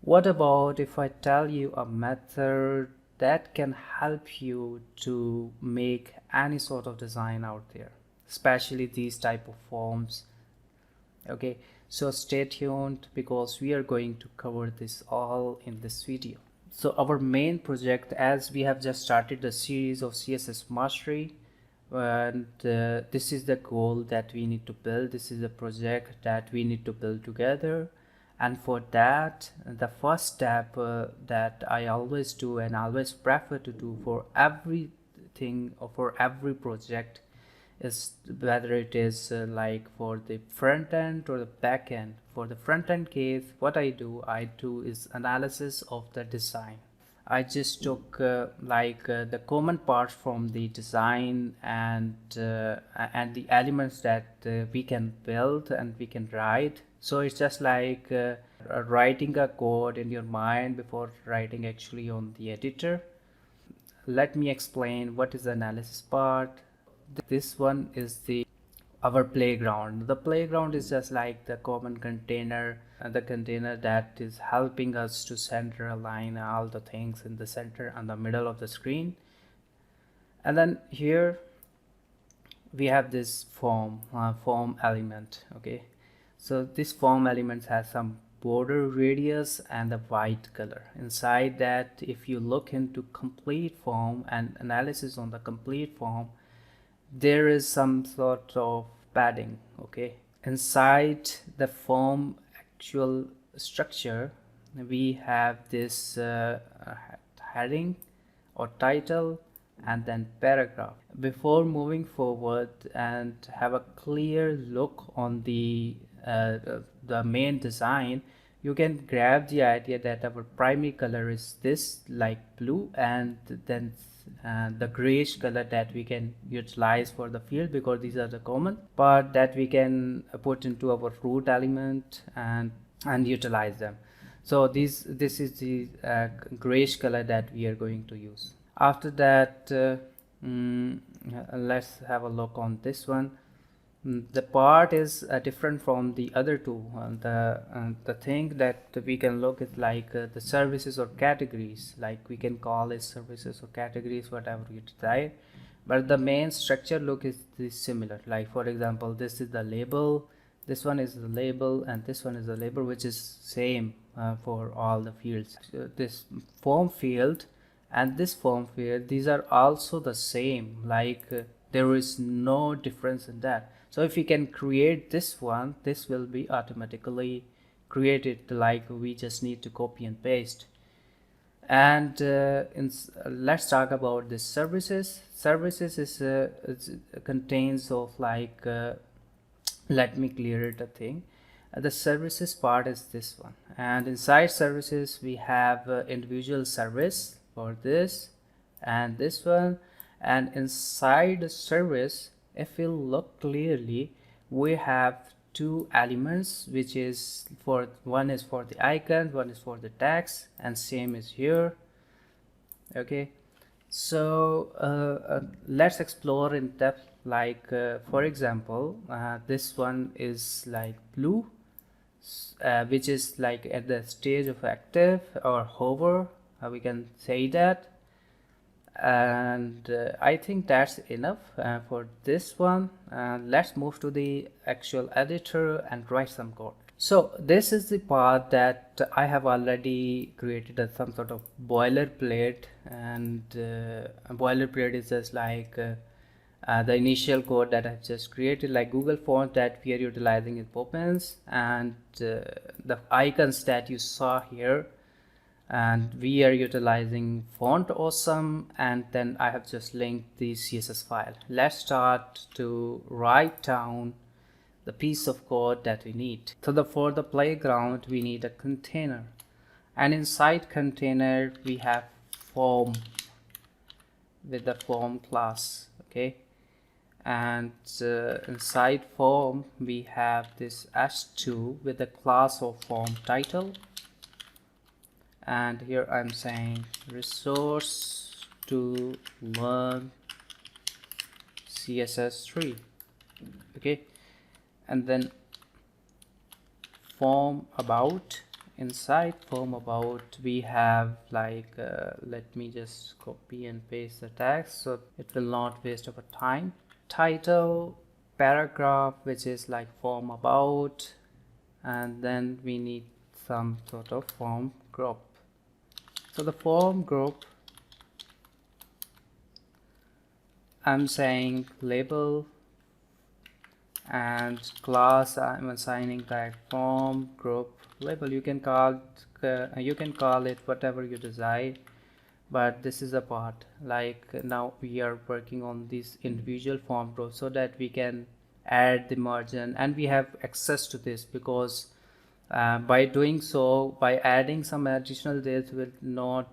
What about if I tell you a method that can help you to make any sort of design out there, especially these type of forms? Okay, so stay tuned because we are going to cover this all in this video. So our main project, as we have just started the series of CSS mastery, and this is the goal that we need to build. This is a project that we need to build together, and for that the first step that I always do and always prefer to do for everything or for every project is whether it is like for the front end or the back end. For the front end case, what I do is analysis of the design. I just took the common parts from the design and the elements that we can build and we can write. So it's just like writing a code in your mind before writing actually on the editor. Let me explain what is the analysis part. This one is our playground. The playground is just like the common container, the container that is helping us to center align all the things in the center and the middle of the screen. And then here we have this form element. Okay, so this form element has some border radius and a white color. Inside that, if you look into complete form and analysis on the complete form, there is some sort of padding. Okay, inside the form actual structure, we have this heading or title and then paragraph. Before moving forward and have a clear look on the main design, you can grab the idea that our primary color is this like blue, and then the grayish color that we can utilize for the field, because these are the common part that we can put into our root element and utilize them. So this is the grayish color that we are going to use. After that, let's have a look on this one. The part is different from the other two. The thing that we can look at like the services or categories, like we can call it services or categories, whatever you desire, but the main structure look is similar. Like for example, this is the label, this one is the label, and this one is the label, which is same for all the fields. So this form field and this form field, these are also the same, like there is no difference in that. So if we can create this one, this will be automatically created, like we just need to copy and paste. And let's talk about this services. Services is contains of like let me clear it a thing. The services part is this one, and inside services we have individual service for this and this one. And inside the service, if you look clearly, we have two elements, which is for one is for the icon, one is for the text, and same is here. Okay, so let's explore in depth. Like for example, this one is like blue, which is like at the stage of active or hover, we can say that. And I think that's enough for this one. Let's move to the actual editor and write some code. So this is the part that I have already created as some sort of boilerplate, and a boilerplate is just like the initial code that I've just created, like Google Fonts that we are utilizing in Poppins, and the icons that you saw here, and we are utilizing Font Awesome, and then I have just linked the CSS file. Let's start to write down the piece of code that we need. So for the playground we need a container, and inside container we have form with the form class. Okay, and inside form we have this s2 with the class of form title. And here I'm saying resource to learn CSS3. Okay, and then form about. inside form about we have like let me just copy and paste the text so it will not waste our time. Title, paragraph, which is like form about, and then we need some sort of form group. So the form group, I'm saying label, and class I'm assigning that form group label. You can call it whatever you desire, but this is a part. Like now we are working on this individual form group so that we can add the margin and we have access to this, because by doing so, by adding some additional data will not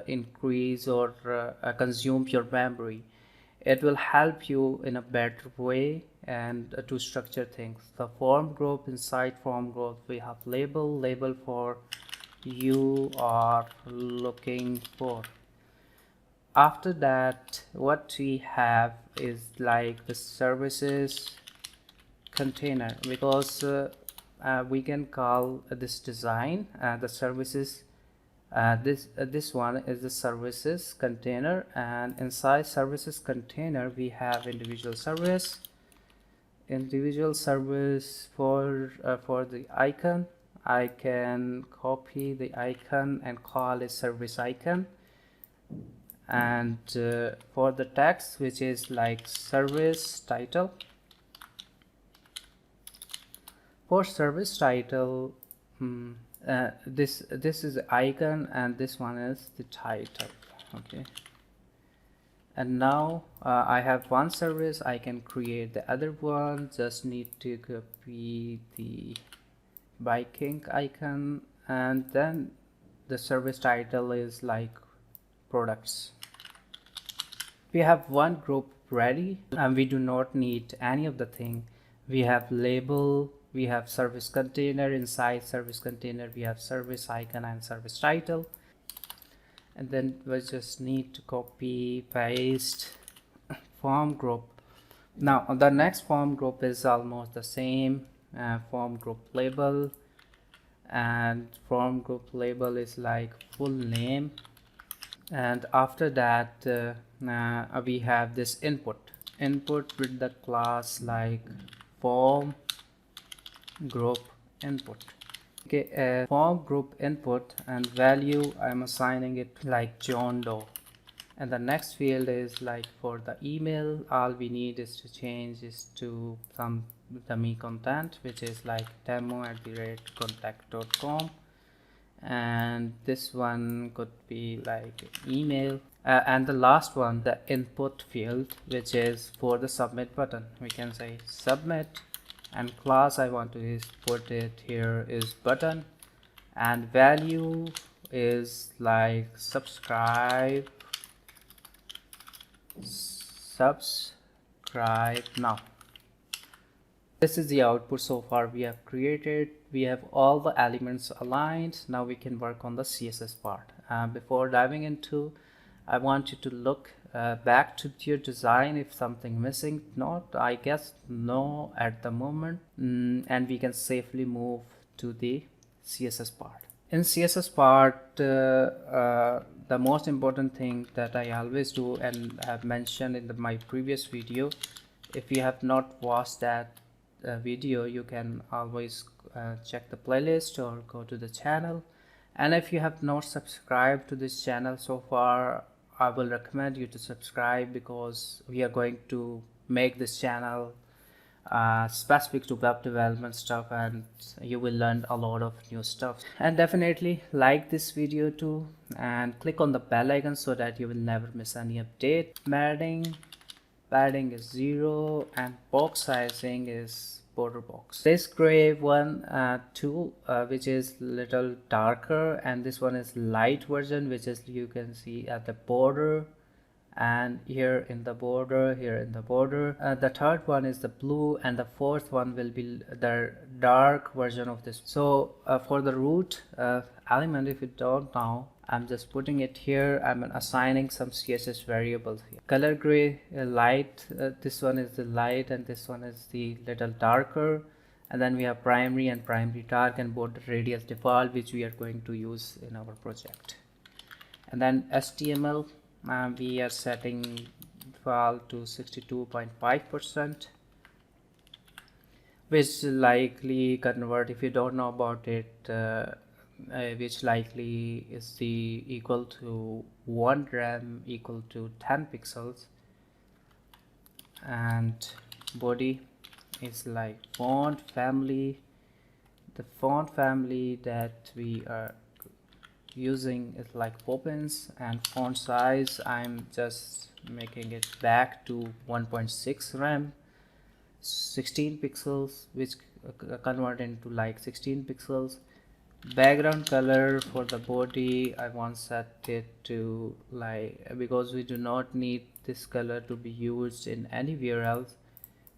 increase or consume your memory. It will help you in a better way and to structure things. The form group, inside form group we have label for you are looking for. After that, what we have is like the services container, because we can call this design the services. This one is the services container, and inside services container we have individual service for the icon. I can copy the icon and call it service icon, and for the text, which is like service title. For service title, this is the icon and this one is the title. Okay, and now I have one service. I can create the other one. Just need to copy the biking icon, and then the service title is like products. We have one group ready and we do not need any of the thing. We have label, we have service container. Inside service container we have service icon and service title, and then we just need to copy paste form group. Now the next form group is almost the same. Form group label, and form group label is like full name, and after that we have this input with the class like form group input. Okay, form group input, and value I'm assigning it like John Doe, and the next field is like for the email. All we need is to change is to some dummy content, which is like demo@contact.com, and this one could be like email. And the last one, the input field, which is for the submit button. We can say submit, and class I want to put it here is button, and value is like subscribe now. This is the output so far we have created. We have all the elements aligned. Now we can work on the CSS part. Before diving into, I want you to look back to your design if something missing. Not, I guess no at the moment, and we can safely move to the CSS part. In CSS part, the most important thing that I always do, and have mentioned in my previous video, if you have not watched that video, you can always check the playlist or go to the channel. And if you have not subscribed to this channel so far, I will recommend you to subscribe, because we are going to make this channel specific to web development stuff, and you will learn a lot of new stuff. And definitely like this video too, and click on the bell icon so that you will never miss any update. Padding is 0, and box sizing is border box. This gray one tool which is little darker, and this one is light version, which is you can see at the border, and here in the border, the third one is the blue, and the fourth one will be the dark version of this. So for the root element, if you don't know, I'm just putting it here. I'm assigning some CSS variables here. Color gray, light, this one is the light and this one is the little darker, And then we have primary and primary dark and border radius default, which we are going to use in our project. And then HTML, we are setting default to 62.5%, which likely convert, if you don't know about it, which likely is the equal to 1 rem equal to 10 pixels. And body is like font family. The font family that we are using is like Poppins, and font size I'm just making it back to 1.6 rem, 16 pixels, which convert into like 16 pixels. Background color for the body, I want set it to like, because we do not need this color to be used in anywhere else,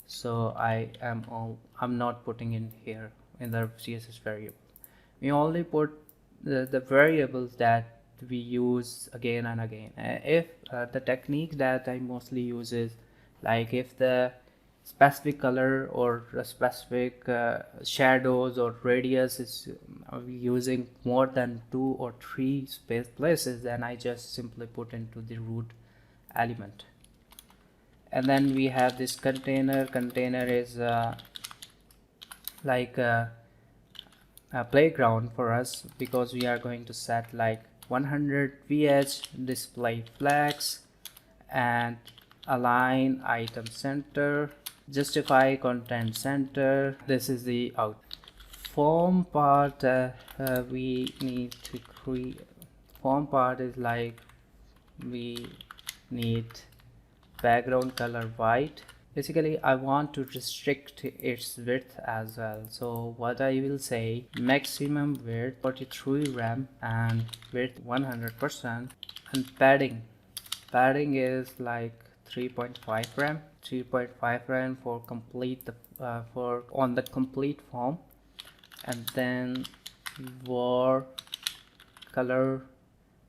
so I'm not putting in here in the CSS variable. We only put the variables that we use again and again. If the technique that I mostly use is like, if the specific color or a specific shadows or radius is using more than 2 or 3 space places, then I just simply put into the root element. And then we have this container. Container is like a playground for us, because we are going to set like 100 VH display flags and align item center, justify content center. This is the out form part. We need to create form part is like, we need background color white. Basically I want to restrict its width as well, so what I will say, maximum width 43 rem and width 100%. And padding is like 3.5 rem, 3.5 rem for complete the for on the complete form. And then war color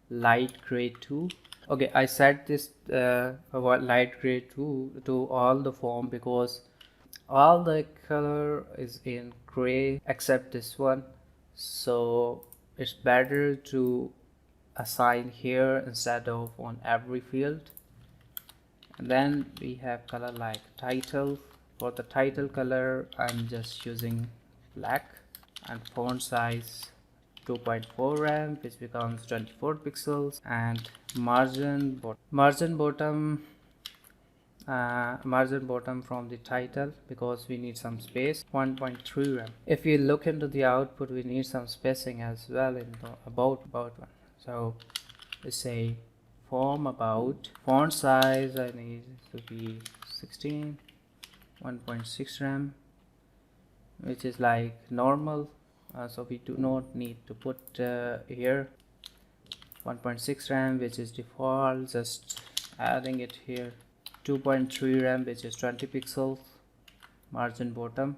light gray 2. Okay, I set this light gray to all the form, because all the color is in gray except this one, so it's better to assign here instead of on every field. And then we have color like title. For the title color I'm just using black, and font size 2.4 rem, which becomes 24 pixels. And margin bottom from the title, because we need some space, 1.3 rem. If you look into the output, we need some spacing as well in the about one. So we say form about, font size I need to be 16, 1.6 rem, which is like normal, so we do not need to put here 1.6 rem, which is default, just adding it here. 2.3 rem, which is 20 pixels. Margin bottom.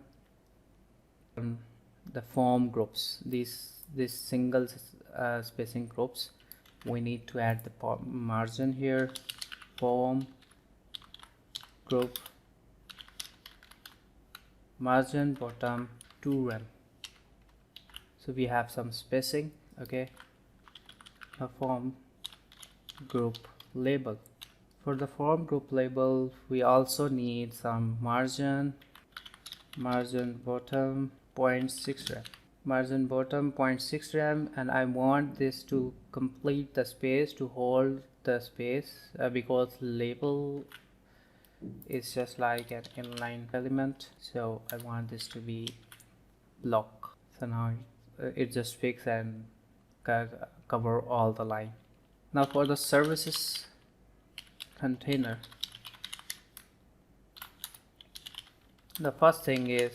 The form groups, these single spacing groups, we need to add the margin here. Form group margin bottom 2 rem, so we have some spacing. Okay, a form group label. For the form group label, we also need some margin bottom 0.6 rem, margin bottom 0.6 rem, and I want this to complete the space, to hold the space, because label is just like an inline element, so I want this to be block. So now it just fix and cover all the line. Now for the services container, the first thing is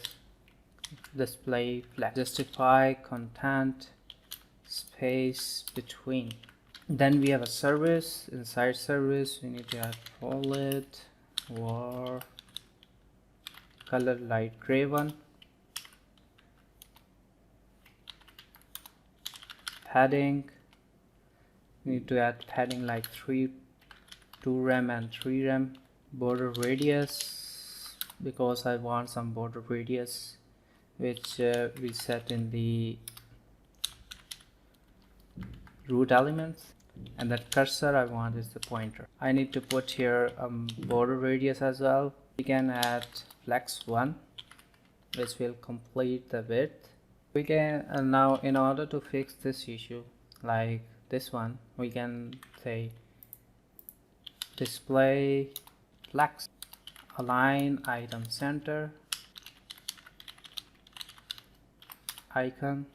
display flag, justify content space between. Then we have a service. Inside service we need to add solid war color light gray 1. Padding, we need to add padding like 2 rem and 3 rem. Border radius, because I want some border radius, which we set in the root elements, and that cursor I want is the pointer. I need to put here a border radius as well. We can add flex 1, which will complete the width. We can now, in order to fix this issue like this one, we can say display flex, align item center, icon,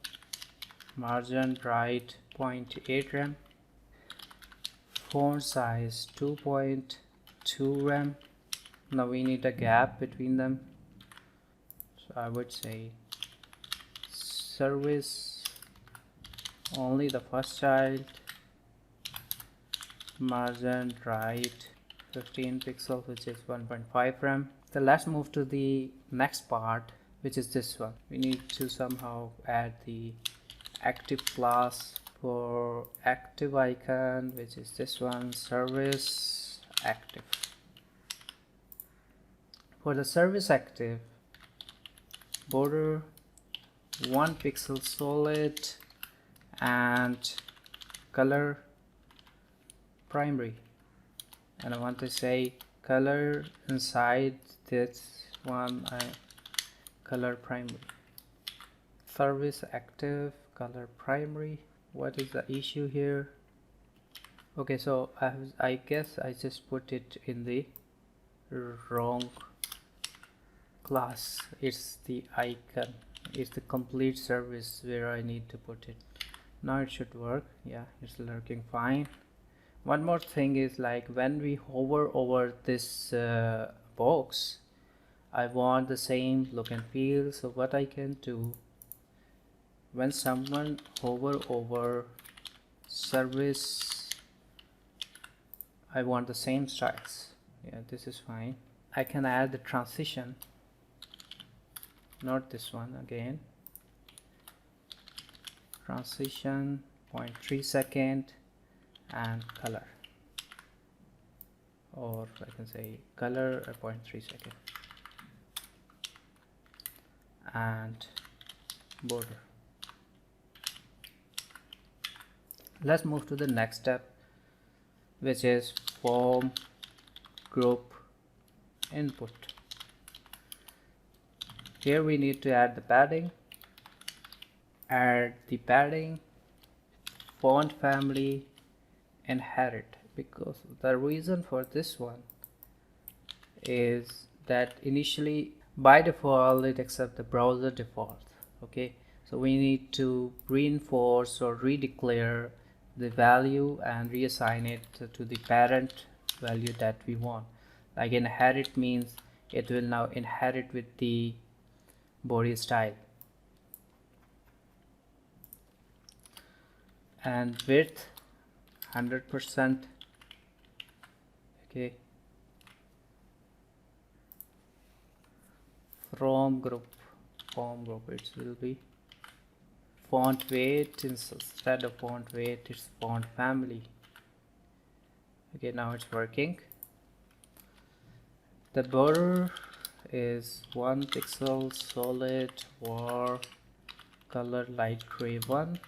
margin right 0.8 rem, font size 2.2 rem. Now we need a gap between them, so I would say service only the first child, margin right 15 pixels, which is 1.5 rem. So let's move to the next part, which is this one. We need to somehow add the active class for active icon, which is this one, service active. For the service active, border 1 pixel solid and color primary, and I want to say color inside this one, color primary. Service active, color primary. What is the issue here? Okay, so I guess I just put it in the wrong class. It's the icon, it's the complete service where I need to put it. Now it should work. Yeah, it's working fine. One more thing is, like, when we hover over this box, I want the same look and feel. So what I can do, when someone hover over service, I want the same styles. Yeah, this is fine. I can add the transition, not this one again. Transition 0.3 second and color, or I can say color 0.3 second and border. Let's move to the next step, which is form group input. Here we need to add the padding, font family, inherit, because the reason for this one is that initially by default it accepts the browser default. Okay, so we need to reinforce or redeclare the value and reassign it to the parent value that we want. Like inherit means it will now inherit with the body style. And width 100%. Okay, form group it will be font weight. Instead of font weight, it's font family. Okay, now it's working. The border is 1 pixel solid war color light gray 1,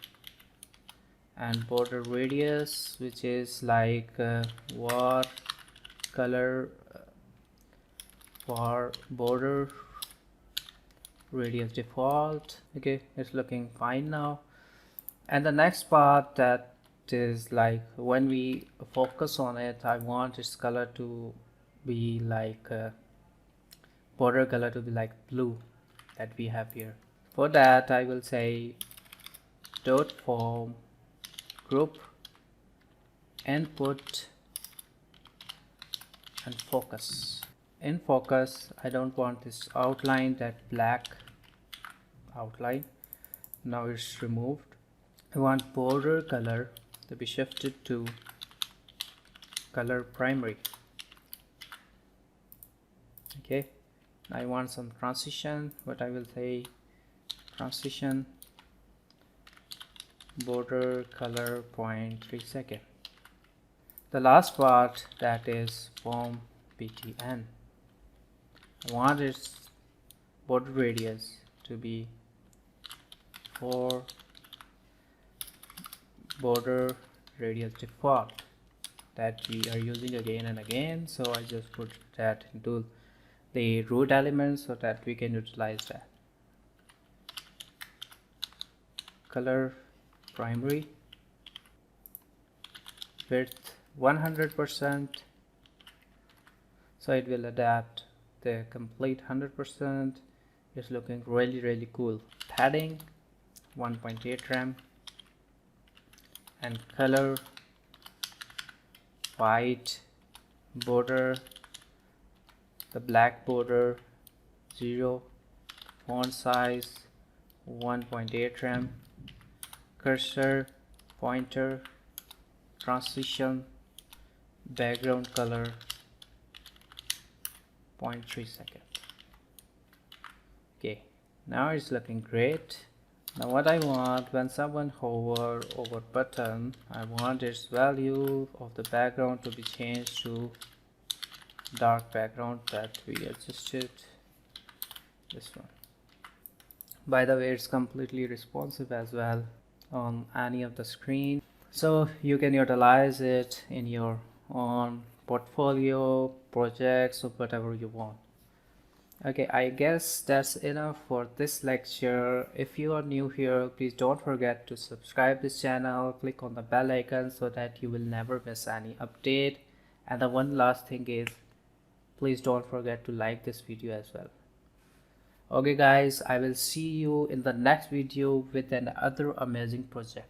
and border radius, which is like war color for border radius default. Okay, it's looking fine now. And the next part, that is like when we focus on it, I want its color to be like border color to be like blue that we have here. For that I will say dot form group input and focus. In focus, I don't want this outline, that black outline. Now it's removed. I want border color to be shifted to color primary. Okay, I want some transition, but I will say transition border color 0.3 second. The last part, that is form btn. I want its border radius to be for border radius default that we are using again and again. So I just put that into the root element so that we can utilize that. Color primary, width 100%, so it will adapt the complete 100%. It's looking really cool. Padding 1.8 rem, and color white, border the black border 0, font size 1.8 rem, cursor pointer transition background color 0.3 seconds. Okay, now it's looking great. Now what I want, when someone hover over button, I want its value of the background to be changed to dark background that we adjusted. This one, by the way, it's completely responsive as well on any of the screen, so you can utilize it in your own portfolio projects or whatever you want. Okay, I guess that's enough for this lecture. If you are new here, please don't forget to subscribe this channel, click on the bell icon so that you will never miss any update. And the one last thing is, please don't forget to like this video as well. Okay guys, I will see you in the next video with another amazing project.